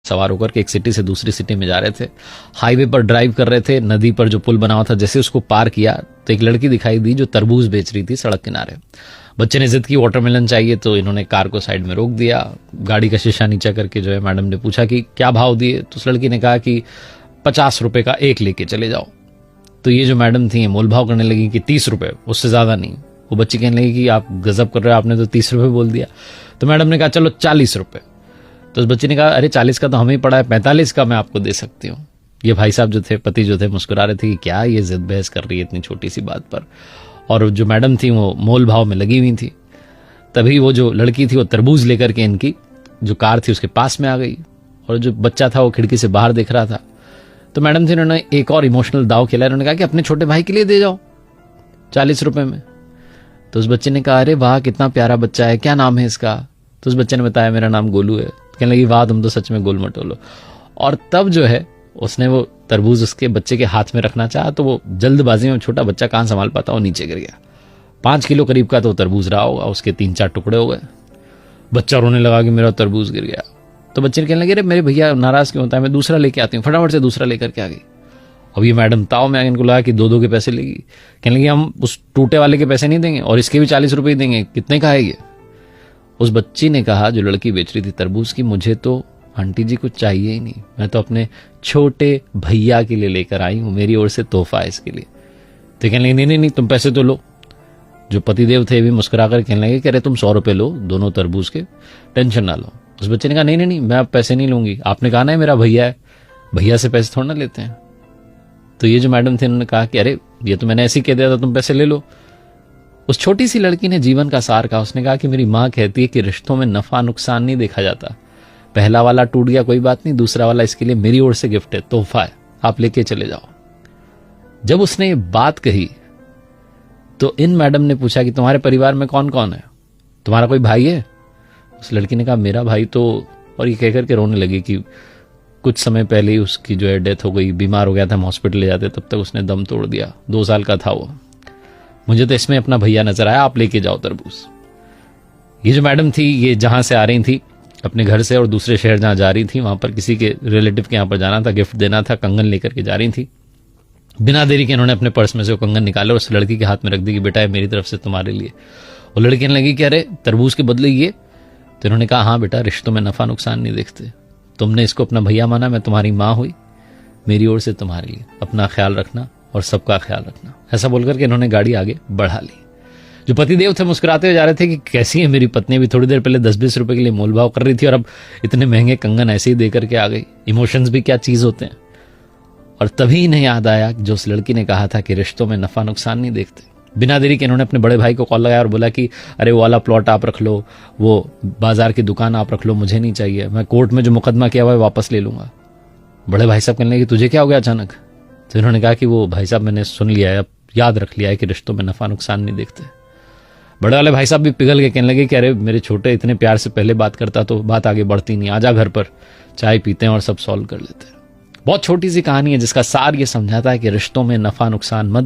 सवार होकर के एक सिटी से दूसरी सिटी में जा रहे थे। हाईवे पर ड्राइव कर रहे थे। नदी पर जो पुल बना हुआ था, जैसे उसको पार किया तो एक लड़की दिखाई दी जो तरबूज बेच रही थी सड़क किनारे। बच्चे ने जिद की वाटरमेलन चाहिए, तो इन्होंने कार को साइड में रोक दिया। गाड़ी का शीशा नीचा करके जो है मैडम ने पूछा कि क्या भाव दिए, तो उस लड़की ने कहा कि 50 रुपए का एक लेके चले जाओ। तो ये जो मैडम थी मोल भाव करने लगी कि 30 रुपए, उससे ज्यादा नहीं। वो बच्ची कहने लगी कि आप गजब कर रहे हो, आपने तो 30 रुपए बोल दिया। तो मैडम ने कहा चलो 40 रुपए। तो उस बच्चे ने कहा अरे 40 का तो हमें पड़ा है, 45 का मैं आपको दे सकती हूँ। ये भाई साहब जो थे, पति जो थे, मुस्कुरा रहे थे कि क्या ये जिद बहस कर रही है इतनी छोटी सी बात पर। और जो मैडम थी वो मोल भाव में लगी हुई थी। तभी वो जो लड़की थी वो तरबूज लेकर के इनकी जो कार थी उसके पास में आ गई, और जो बच्चा था वो खिड़की से बाहर देख रहा था। तो मैडम थी, उन्होंने एक और इमोशनल दाव खेला। उन्होंने कहा कि अपने छोटे भाई के लिए दे जाओ 40 रुपए में। तो उस बच्चे ने कहा अरे वाह कितना प्यारा बच्चा है, क्या नाम है इसका। तो उस बच्चे ने बताया मेरा नाम गोलू है। कहने लगी वाह तुम तो सच में गोल मटोलो। और तब जो है उसने वो तरबूज उसके बच्चे के हाथ में रखना चाहा, तो वो जल्दबाजी में, छोटा बच्चा कहां संभाल पाता, वो नीचे गिर गया। 5 किलो करीब का तो तरबूज रहा होगा, उसके 3-4 टुकड़े हो गए। बच्चा रोने लगा कि मेरा तरबूज गिर गया। तो बच्चे ने कहने लगे अरे मेरे भैया नाराज क्यों होता है, मैं दूसरा लेके आती हूँ। फटाफट से दूसरा लेकर के आ गई। अब ये मैडम ताव में इनको लगा कि 2-2 के पैसे लेगी। कहने लगी हम उस टूटे वाले के पैसे नहीं देंगे और इसके भी 40 रुपए ही देंगे, कितने का है ये। उस बच्ची ने कहा, जो लड़की बेच रही थी तरबूज की, मुझे तो आंटी जी कुछ चाहिए ही नहीं, मैं तो अपने छोटे भैया के लिए लेकर आई हूं, मेरी ओर से तोहफा है इसके लिए। तो कहने लगी नहीं तुम पैसे तो लो। जो पतिदेव थे भी मुस्कुराकर कहने लगे कि अरे तुम 100 रुपए लो दोनों तरबूज के, टेंशन ना लो। उस बच्चे ने कहा नहीं मैं अब पैसे नहीं लूंगी, आपने कहा ना मेरा भैया है, भैया से पैसे थोड़ा ना लेते हैं। तो ये जो मैडम थे उन्होंने कहा कि अरे ये तो मैंने ऐसे ही कह दिया था, तुम पैसे ले लो। उस छोटी सी लड़की ने जीवन का सार कहा। उसने कहा कि मेरी माँ कहती है कि रिश्तों में नफा नुकसान नहीं देखा जाता, पहला वाला टूट गया कोई बात नहीं, दूसरा वाला इसके लिए मेरी ओर से गिफ्ट है, तोहफा है, आप लेके चले जाओ। जब उसने ये बात कही तो इन मैडम ने पूछा कि तुम्हारे परिवार में कौन कौन है, तुम्हारा कोई भाई है। उस लड़की ने कहा मेरा भाई तो, और ये कहकर के रोने लगी कि कुछ समय पहले ही उसकी जो है डेथ हो गई, बीमार हो गया था, हम हॉस्पिटल ले जाते तब तक उसने दम तोड़ दिया, 2 साल का था वो। मुझे तो इसमें अपना भैया नजर आया, आप लेके जाओ तरबूज। ये जो मैडम थी ये जहां से आ रही थी अपने घर से और दूसरे शहर जहां जा रही थी, वहां पर किसी के रिलेटिव के यहां पर जाना था, गिफ्ट देना था, कंगन लेकर के जा रही थी। बिना देरी के इन्होंने अपने पर्स में से वो कंगन निकाले और उस लड़की के हाथ में रख दी कि बेटा ये मेरी तरफ से तुम्हारे लिए। वो लड़की कहने लगी कि अरे तरबूज के बदले ये। तो इन्होंने कहा हाँ बेटा, रिश्तों में नफा नुकसान नहीं देखते, तुमने इसको अपना भैया माना, मैं तुम्हारी माँ हुई, मेरी ओर से तुम्हारे लिए, अपना ख्याल रखना और सबका ख्याल रखना। ऐसा बोलकर के इन्होंने गाड़ी आगे बढ़ा ली। जो पतिदेव थे मुस्कुराते हुए जा रहे थे कि कैसी है मेरी पत्नी, भी थोड़ी देर पहले 10-20 रुपए के लिए मोलभाव कर रही थी और अब इतने महंगे कंगन ऐसे ही देकर के आ गई। इमोशंस भी क्या चीज होते हैं। और तभी इन्हें याद आया जो उस लड़की ने कहा था कि रिश्तों में नफा नुकसान नहीं देखते। बिना देरी के इन्होंने अपने बड़े भाई को कॉल लगाया और बोला कि अरे वो वाला प्लॉट आप रख लो, वो बाजार की दुकान आप रख लो, मुझे नहीं चाहिए, मैं कोर्ट में जो मुकदमा किया हुआ है वापस ले लूंगा। बड़े भाई साहब कहने लगे तुझे क्या हो गया अचानक। तो इन्होंने कहा कि वो भाई साहब मैंने सुन लिया है, अब याद रख लिया है कि रिश्तों में नफा नुकसान नहीं देखते। बड़े वाले भाई साहब भी पिघल के कहने लगे कि अरे मेरे छोटे इतने प्यार से पहले बात करता तो बात आगे बढ़ती नहीं, आजा घर पर चाय पीते हैं और सब सॉल्व कर लेते हैं। बहुत छोटी सी कहानी है जिसका सार ये समझाता है कि रिश्तों में नफा नुकसान मत